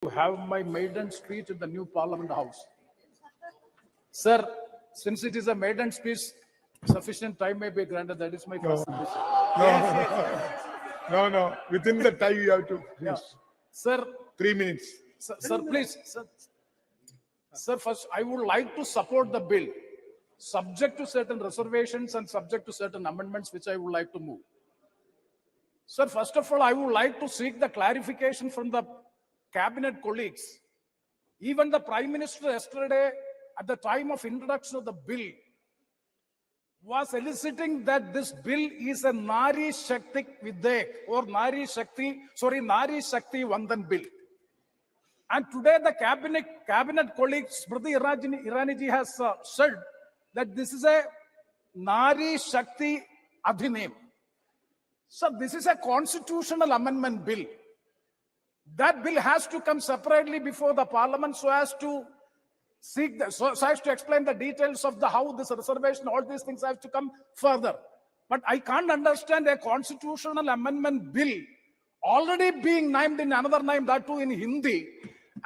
have my maiden speech in the new Parliament House. Sir, since it is a maiden speech, sufficient time may be granted. That is my first suggestion. No. Within the time you have to finish. Sir, 3 minutes. sir, please. Sir, first, I would like to support the bill, subject to certain reservations and subject to certain amendments, which I would like to move. Sir, first of all, I would like to seek the clarification from the cabinet colleagues. Even the Prime Minister yesterday, at the time of introduction of the bill, was eliciting that this bill is a Nari Shakti Videk or Nari Shakti Vandan bill. And today the cabinet colleague Smriti Irani ji has said that this is a Nari Shakti Adhinam. So this is a constitutional amendment bill. That bill has to come separately before the Parliament so as to explain the details of how this reservation, all these things have to come further. But I can't understand a constitutional amendment bill already being named in another name, that too in Hindi.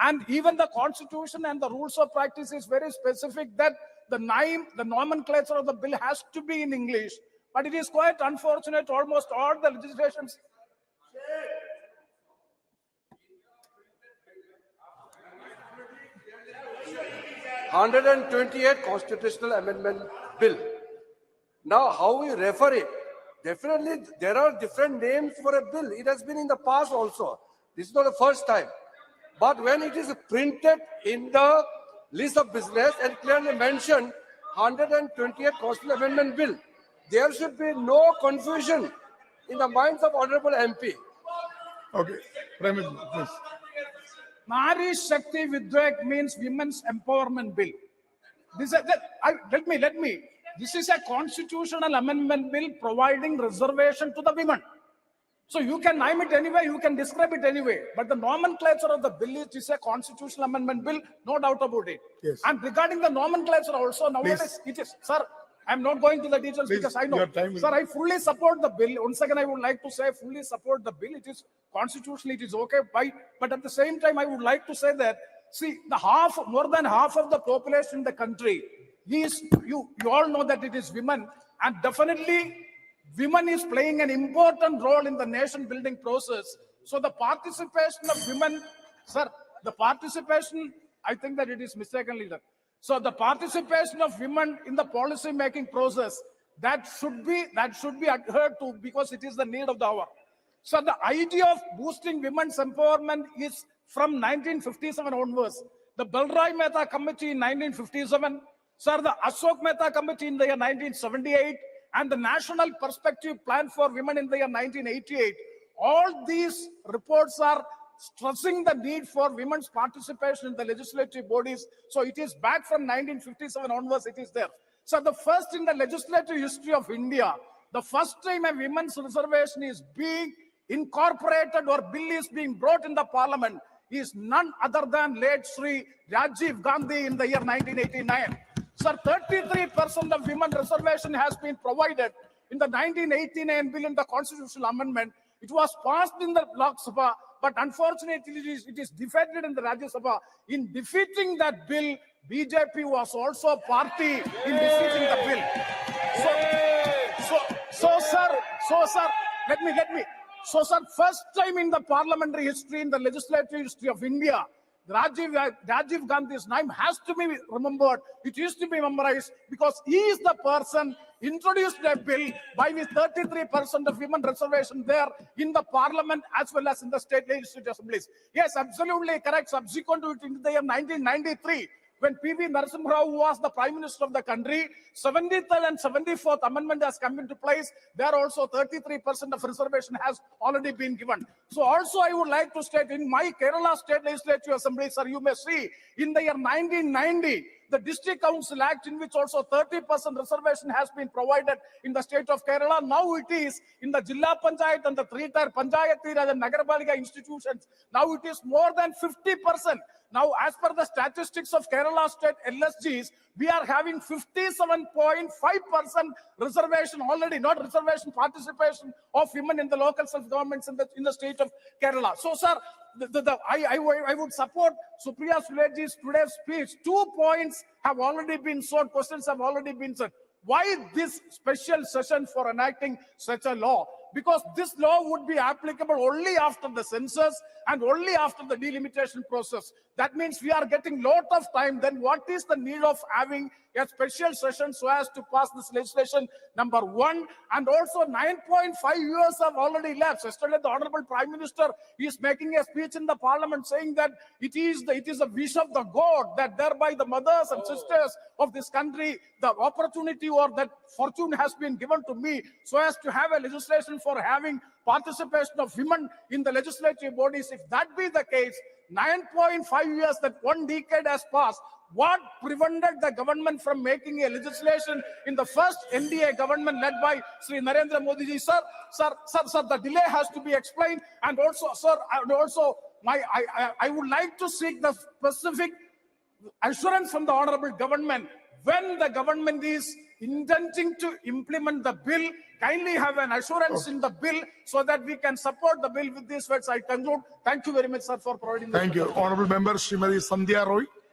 And even the constitution and the rules of practice is very specific that the nomenclature of the bill has to be in English. But it is quite unfortunate, almost all the legislations. (128) Constitutional Amendment Bill. Now, how we refer it? Definitely, there are different names for a bill. It has been in the past also. This is not the first time. But when it is printed in the list of business and clearly mentioned 128 Constitutional Amendment Bill, there should be no confusion in the minds of Honorable MP. Okay, Prime Minister, please. Nari Shakti Videk means Women's Empowerment Bill. Let me. This is a constitutional amendment bill providing reservation to the women. So you can name it anyway, you can describe it anyway. But the nomenclature of the bill is a constitutional amendment bill, no doubt about it. Yes. And regarding the nomenclature also, nowadays it is. Sir, I'm not going to the details because I know. Sir, I fully support the bill. Once again, I would like to say I fully support the bill. It is constitutionally, it is okay. But at the same time, I would like to say that, see, more than half of the population in the country is, you all know that it is women. And definitely, women is playing an important role in the nation building process. So the participation of women, sir, I think that it is mistakenly done. So the participation of women in the policy making process, that should be adhered to because it is the need of the hour. So the idea of boosting women's empowerment is from 1957 onwards. The Balrai Mehta Committee in 1957, sir, the Ashok Mehta Committee in the year 1978, and the National Perspective Plan for Women in the year 1988. All these reports are stressing the need for women's participation in the legislative bodies. So it is back from 1957 onwards, it is there. So the first in the legislative history of India, the first time a women's reservation is being incorporated or bill is being brought in the parliament is none other than late Sri Rajiv Gandhi in the year 1989. Sir, 33% of women reservation has been provided in the 1989 bill in the constitutional amendment. It was passed in the Loksabha, but unfortunately it is defeated in the Rajya Sabha. In defeating that bill, BJP was also a party in defeating the bill. So sir, let me. So sir, first time in the parliamentary history, in the legislative history of India, Rajiv Gandhi's name has to be remembered. It is to be memorized because he is the person introduced a bill by which 33% of women reservation there in the parliament as well as in the state legislative assemblies. Yes, absolutely correct. Subsequent to it in the year 1993, when P.V. Narasimha Rao was the Prime Minister of the country, 73rd and 74th Amendment has come into place. There also 33% of reservation has already been given. So also I would like to state in my Kerala State Legislative Assembly, sir, you may see in the year 1990, the District Council Act in which also 30% reservation has been provided in the state of Kerala. Now it is in the Jilla Panchayat and the three-tier Panchayati Raj and Nagarpalika institutions. Now it is more than 50%. Now, as per the statistics of Kerala State LSGs, we are having 57.5% reservation already, not reservation participation of women in the local self-governments in the state of Kerala. So, sir, I would support Supriya Suleji's today's speech. 2 points have already been sought, questions have already been said. Why this special session for enacting such a law? Because this law would be applicable only after the census and only after the delimitation process. That means we are getting lot of time. Then what is the need of having a special session so as to pass this legislation? Number one, and also 9.5 years have already elapsed. Yesterday, the Honorable Prime Minister is making a speech in the Parliament saying that it is a wish of the God that thereby the mothers and sisters of this country, the opportunity or that fortune has been given to me so as to have a legislation for having participation of women in the legislative bodies. If that be the case, 9.5 years, that 1 decade has passed. What prevented the government from making a legislation in the first NDA government led by Sri Narendra Modi ji? Sir, the delay has to be explained. And also, sir, I would like to seek the specific assurance from the honorable government when the government is intending to implement the bill. Kindly have an assurance in the bill so that we can support the bill. With these words, I conclude. Thank you very much, sir, for providing. Thank you. Honorable Member Srimati Sandhya Roy.